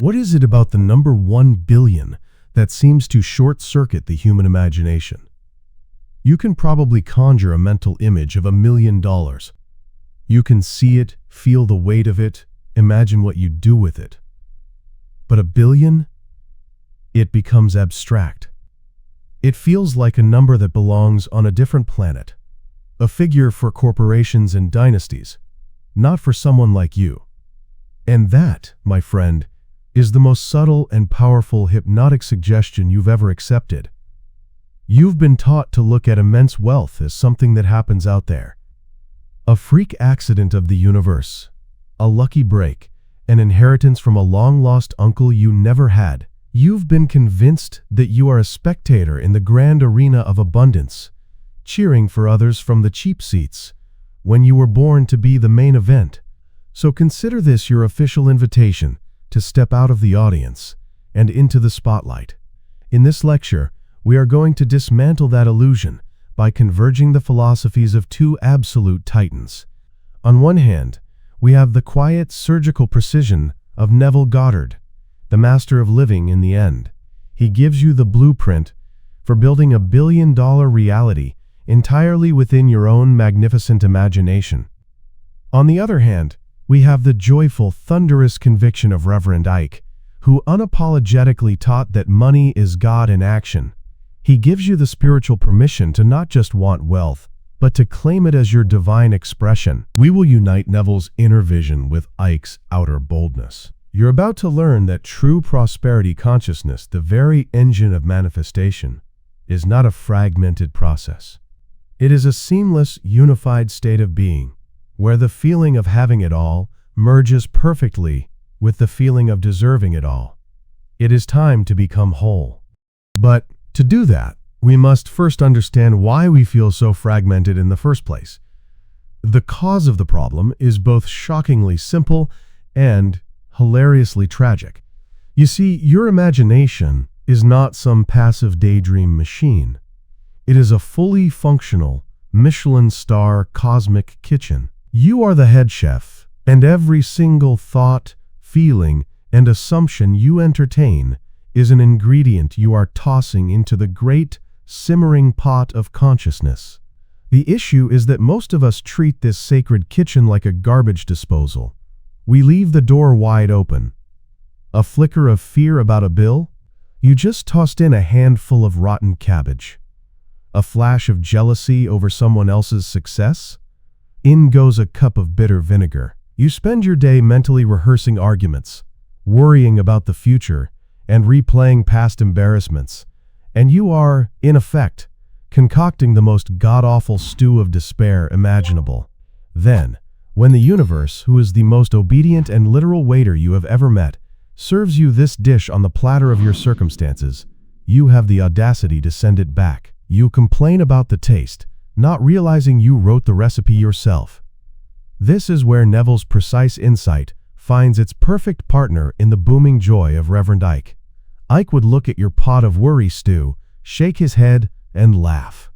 What is it about the number 1 billion that seems to short-circuit the human imagination? You can probably conjure a mental image of $1 million. You can see it, feel the weight of it, imagine what you do with it. But $1 billion? It becomes abstract. It feels like a number that belongs on a different planet, a figure for corporations and dynasties, not for someone like you. And that, my friend, is the most subtle and powerful hypnotic suggestion you've ever accepted. You've been taught to look at immense wealth as something that happens out there. A freak accident of the universe, a lucky break, an inheritance from a long-lost uncle you never had. You've been convinced that you are a spectator in the grand arena of abundance, cheering for others from the cheap seats, when you were born to be the main event. So consider this your official invitation to step out of the audience and into the spotlight. In this lecture, we are going to dismantle that illusion by converging the philosophies of two absolute titans. On one hand, we have the quiet, surgical precision of Neville Goddard, the master of living in the end. He gives you the blueprint for building a billion-dollar reality entirely within your own magnificent imagination. On the other hand, we have the joyful, thunderous conviction of Reverend Ike, who unapologetically taught that money is God in action. He gives you the spiritual permission to not just want wealth, but to claim it as your divine expression. We will unite Neville's inner vision with Ike's outer boldness. You're about to learn that true prosperity consciousness, the very engine of manifestation, is not a fragmented process. It is a seamless, unified state of being, where the feeling of having it all merges perfectly with the feeling of deserving it all. It is time to become whole. But to do that, we must first understand why we feel so fragmented in the first place. The cause of the problem is both shockingly simple and hilariously tragic. You see, your imagination is not some passive daydream machine. It is a fully functional, Michelin star cosmic kitchen. You are the head chef, and every single thought, feeling, and assumption you entertain is an ingredient you are tossing into the great, simmering pot of consciousness. The issue is that most of us treat this sacred kitchen like a garbage disposal. We leave the door wide open. A flicker of fear about a bill? You just tossed in a handful of rotten cabbage. A flash of jealousy over someone else's success? In goes a cup of bitter vinegar. You spend your day mentally rehearsing arguments, worrying about the future, and replaying past embarrassments. And you are, in effect, concocting the most god-awful stew of despair imaginable. Then, when the universe, who is the most obedient and literal waiter you have ever met, serves you this dish on the platter of your circumstances, you have the audacity to send it back. You complain about the taste, not realizing you wrote the recipe yourself. This is where Neville's precise insight finds its perfect partner in the booming joy of Reverend Ike. Ike would look at your pot of worry stew, shake his head, and laugh.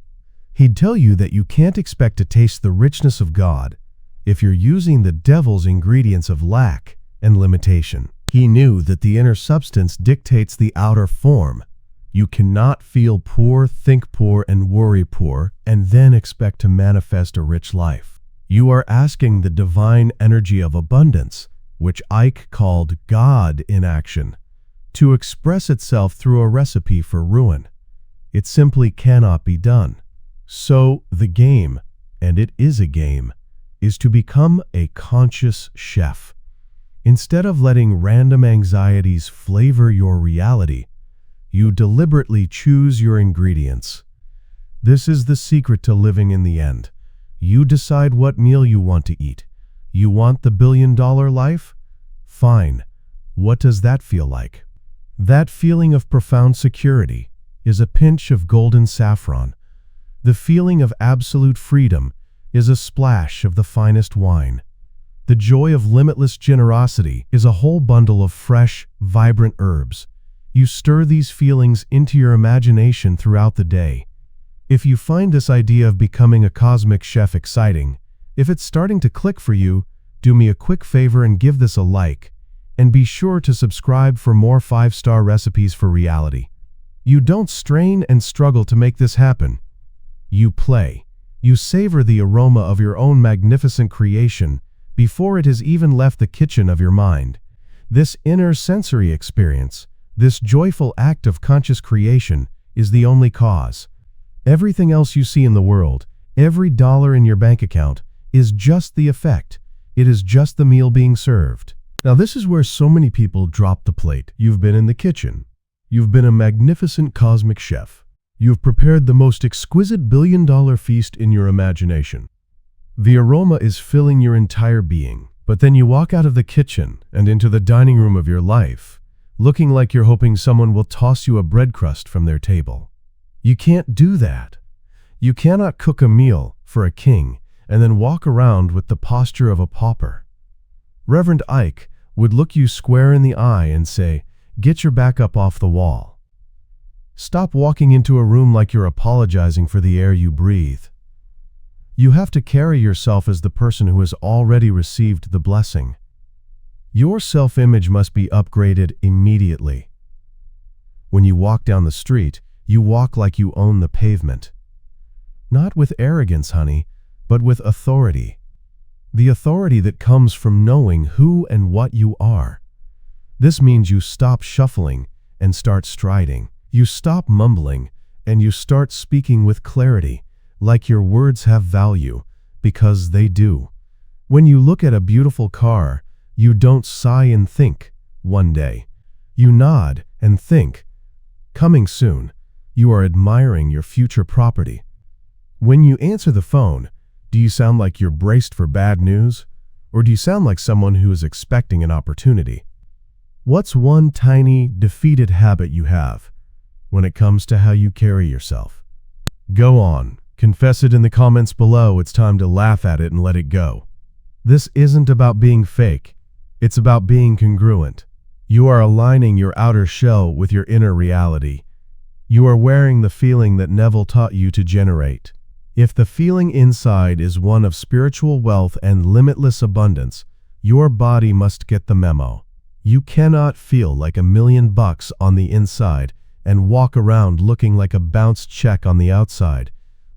He'd tell you that you can't expect to taste the richness of God if you're using the devil's ingredients of lack and limitation. He knew that the inner substance dictates the outer form. You cannot feel poor, think poor, and worry poor, and then expect to manifest a rich life. You are asking the divine energy of abundance, which Ike called God in action, to express itself through a recipe for ruin. It simply cannot be done. So the game, and it is a game, is to become a conscious chef. Instead of letting random anxieties flavor your reality, you deliberately choose your ingredients. This is the secret to living in the end. You decide what meal you want to eat. You want the billion-dollar life? Fine. What does that feel like? That feeling of profound security is a pinch of golden saffron. The feeling of absolute freedom is a splash of the finest wine. The joy of limitless generosity is a whole bundle of fresh, vibrant herbs. You stir these feelings into your imagination throughout the day. If you find this idea of becoming a cosmic chef exciting, if it's starting to click for you, do me a quick favor and give this a like, and be sure to subscribe for more 5-star recipes for reality. You don't strain and struggle to make this happen. You play. You savor the aroma of your own magnificent creation before it has even left the kitchen of your mind. This inner sensory experience, this joyful act of conscious creation, is the only cause. Everything else you see in the world, every dollar in your bank account, is just the effect. It is just the meal being served. Now this is where so many people drop the plate. You've been in the kitchen. You've been a magnificent cosmic chef. You've prepared the most exquisite billion-dollar feast in your imagination. The aroma is filling your entire being. But then you walk out of the kitchen and into the dining room of your life, looking like you're hoping someone will toss you a bread crust from their table. You can't do that. You cannot cook a meal for a king and then walk around with the posture of a pauper. Reverend Ike would look you square in the eye and say, "Get your back up off the wall. Stop walking into a room like you're apologizing for the air you breathe." You have to carry yourself as the person who has already received the blessing. Your self-image must be upgraded immediately. When you walk down the street, you walk like you own the pavement. Not with arrogance, honey, but with authority. The authority that comes from knowing who and what you are. This means you stop shuffling and start striding. You stop mumbling and you start speaking with clarity, like your words have value, because they do. When you look at a beautiful car, you don't sigh and think, "One day." You nod and think, "Coming soon." You are admiring your future property. When you answer the phone, do you sound like you're braced for bad news? Or do you sound like someone who is expecting an opportunity? What's one tiny, defeated habit you have when it comes to how you carry yourself? Go on. Confess it in the comments below. It's time to laugh at it and let it go. This isn't about being fake. It's about being congruent. You are aligning your outer shell with your inner reality. You are wearing the feeling that Neville taught you to generate. If the feeling inside is one of spiritual wealth and limitless abundance, your body must get the memo. You cannot feel like $1 million on the inside and walk around looking like a bounced check on the outside.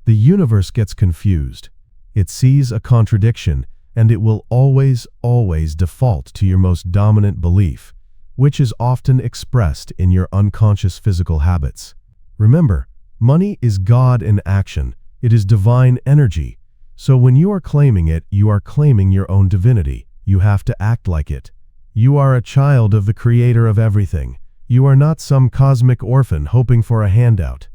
The universe gets confused. It sees a contradiction, and it will always default to your most dominant belief, which is often expressed in your unconscious physical habits. Remember, money is God in action. It is divine energy. So when you are claiming it, you are claiming your own divinity. You have to act like it. You are a child of the creator of everything. You are not some cosmic orphan hoping for a handout.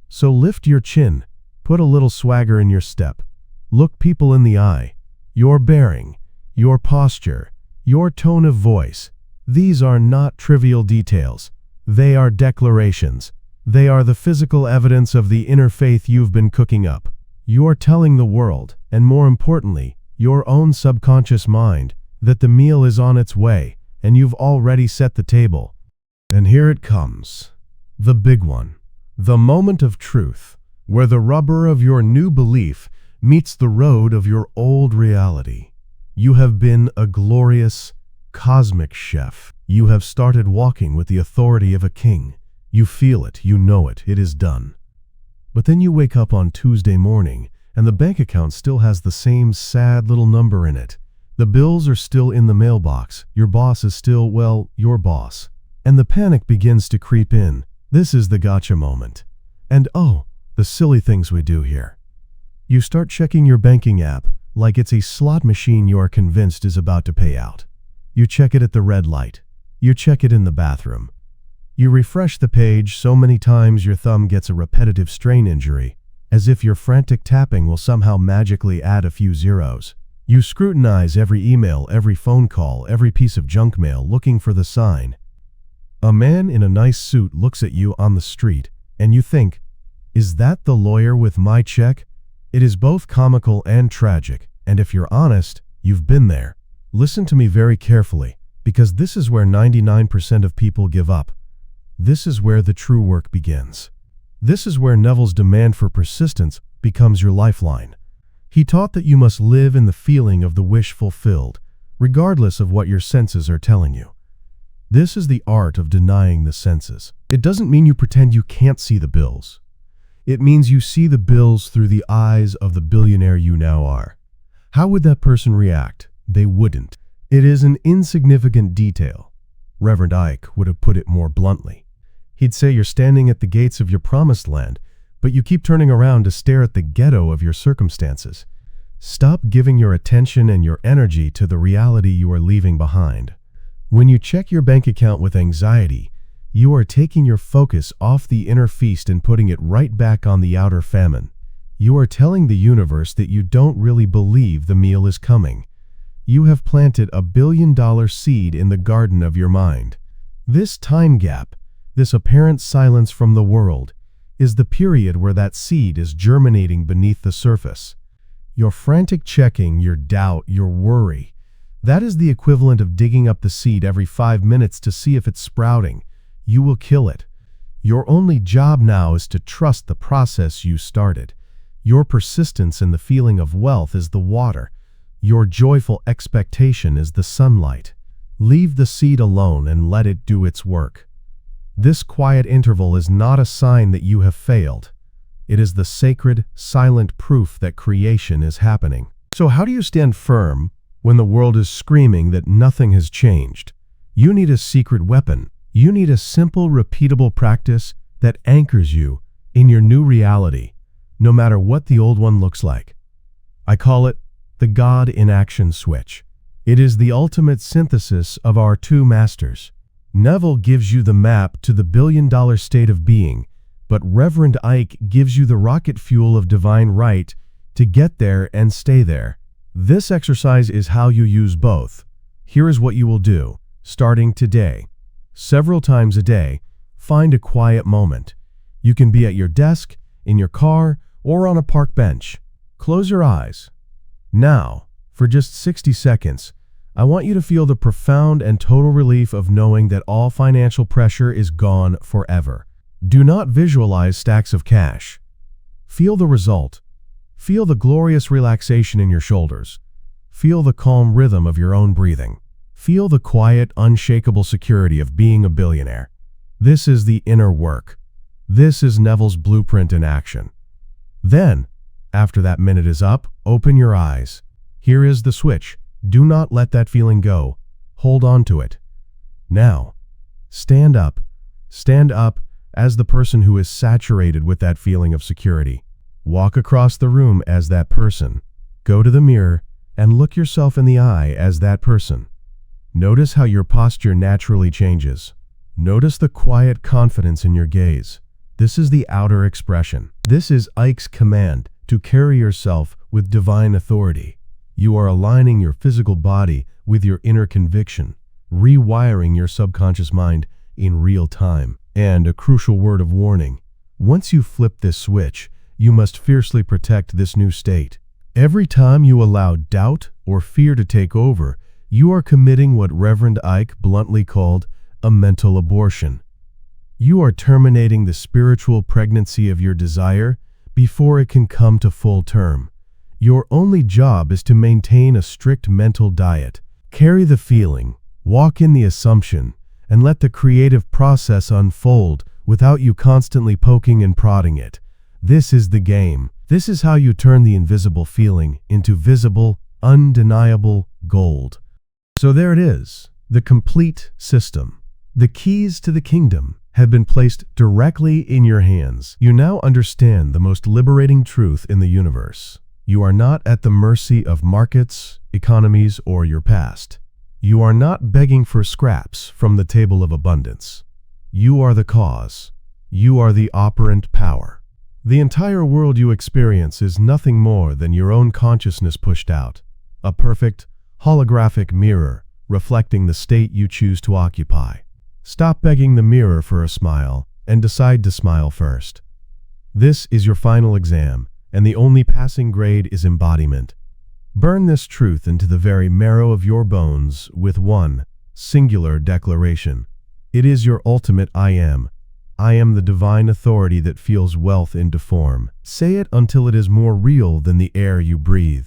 So lift your chin. Put a little swagger in your step. Look people in the eye. Your bearing, your posture, your tone of voice. These are not trivial details. They are declarations. They are the physical evidence of the inner faith you've been cooking up. You are telling the world, and more importantly, your own subconscious mind, that the meal is on its way, and you've already set the table. And here it comes. The big one. The moment of truth, where the rubber of your new belief meets the road of your old reality. You have been a glorious, cosmic chef. You have started walking with the authority of a king. You feel it, you know it, it is done. But then you wake up on Tuesday morning, and the bank account still has the same sad little number in it. The bills are still in the mailbox. Your boss is still, well, your boss. And the panic begins to creep in. This is the gotcha moment. And oh, the silly things we do here. You start checking your banking app like it's a slot machine you are convinced is about to pay out. You check it at the red light. You check it in the bathroom. You refresh the page so many times your thumb gets a repetitive strain injury, as if your frantic tapping will somehow magically add a few zeros. You scrutinize every email, every phone call, every piece of junk mail, looking for the sign. A man in a nice suit looks at you on the street, and you think, "Is that the lawyer with my check?" It is both comical and tragic, and if you're honest, you've been there. Listen to me very carefully, because this is where 99% of people give up. This is where the true work begins. This is where Neville's demand for persistence becomes your lifeline. He taught that you must live in the feeling of the wish fulfilled, regardless of what your senses are telling you. This is the art of denying the senses. It doesn't mean you pretend you can't see the bills. It means you see the bills through the eyes of the billionaire you now are. How would that person react? They wouldn't. It is an insignificant detail. Reverend Ike would have put it more bluntly. He'd say you're standing at the gates of your promised land, but you keep turning around to stare at the ghetto of your circumstances. Stop giving your attention and your energy to the reality you are leaving behind. When you check your bank account with anxiety, you are taking your focus off the inner feast and putting it right back on the outer famine. You are telling the universe that you don't really believe the meal is coming. You have planted a billion-dollar seed in the garden of your mind. This time gap, this apparent silence from the world, is the period where that seed is germinating beneath the surface. Your frantic checking, your doubt, your worry, that is the equivalent of digging up the seed every 5 minutes to see if it's sprouting. You will kill it. Your only job now is to trust the process you started. Your persistence in the feeling of wealth is the water. Your joyful expectation is the sunlight. Leave the seed alone and let it do its work. This quiet interval is not a sign that you have failed. It is the sacred, silent proof that creation is happening. So how do you stand firm when the world is screaming that nothing has changed? You need a secret weapon. You need a simple, repeatable practice that anchors you in your new reality, no matter what the old one looks like. I call it the God in Action switch. It is the ultimate synthesis of our two masters. Neville gives you the map to the billion-dollar state of being, but Reverend Ike gives you the rocket fuel of divine right to get there and stay there. This exercise is how you use both. Here is what you will do, starting today. Several times a day, find a quiet moment. You can be at your desk, in your car, or on a park bench. Close your eyes. Now, for just 60 seconds, I want you to feel the profound and total relief of knowing that all financial pressure is gone forever. Do not visualize stacks of cash. Feel the result. Feel the glorious relaxation in your shoulders. Feel the calm rhythm of your own breathing. Feel the quiet, unshakable security of being a billionaire. This is the inner work. This is Neville's blueprint in action. Then, after that minute is up, open your eyes. Here is the switch. Do not let that feeling go. Hold on to it. Now, stand up. Stand up as the person who is saturated with that feeling of security. Walk across the room as that person. Go to the mirror and look yourself in the eye as that person. Notice how your posture naturally changes. Notice the quiet confidence in your gaze. This is the outer expression. This is Ike's command to carry yourself with divine authority. You are aligning your physical body with your inner conviction, rewiring your subconscious mind in real time. And a crucial word of warning: once you flip this switch, you must fiercely protect this new state. Every time you allow doubt or fear to take over, you are committing what Reverend Ike bluntly called a mental abortion. You are terminating the spiritual pregnancy of your desire before it can come to full term. Your only job is to maintain a strict mental diet. Carry the feeling, walk in the assumption, and let the creative process unfold without you constantly poking and prodding it. This is the game. This is how you turn the invisible feeling into visible, undeniable gold. So there it is, the complete system. The keys to the kingdom have been placed directly in your hands. You now understand the most liberating truth in the universe. You are not at the mercy of markets, economies, or your past. You are not begging for scraps from the table of abundance. You are the cause. You are the operant power. The entire world you experience is nothing more than your own consciousness pushed out, a perfect, holographic mirror reflecting the state you choose to occupy. Stop begging the mirror for a smile and decide to smile first. This is your final exam, and the only passing grade is embodiment. Burn this truth into the very marrow of your bones with one singular declaration. It is your ultimate I am. I am the divine authority that feels wealth into form. Say it until it is more real than the air you breathe.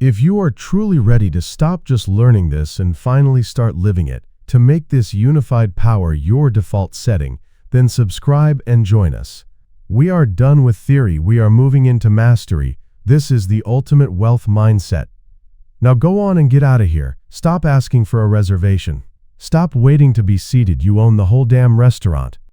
If you are truly ready to stop just learning this and finally start living it, To make this unified power your default setting, then subscribe and join us. We are done with theory, we are moving into mastery. This is the ultimate wealth mindset. Now go on and get out of here. Stop asking for a reservation. Stop waiting to be seated, you own the whole damn restaurant.